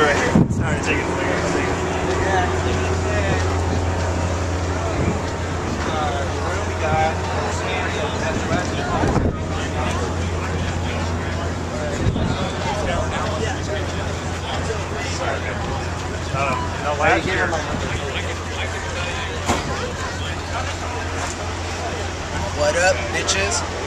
right here. Sorry, take it. No last year. What up, bitches?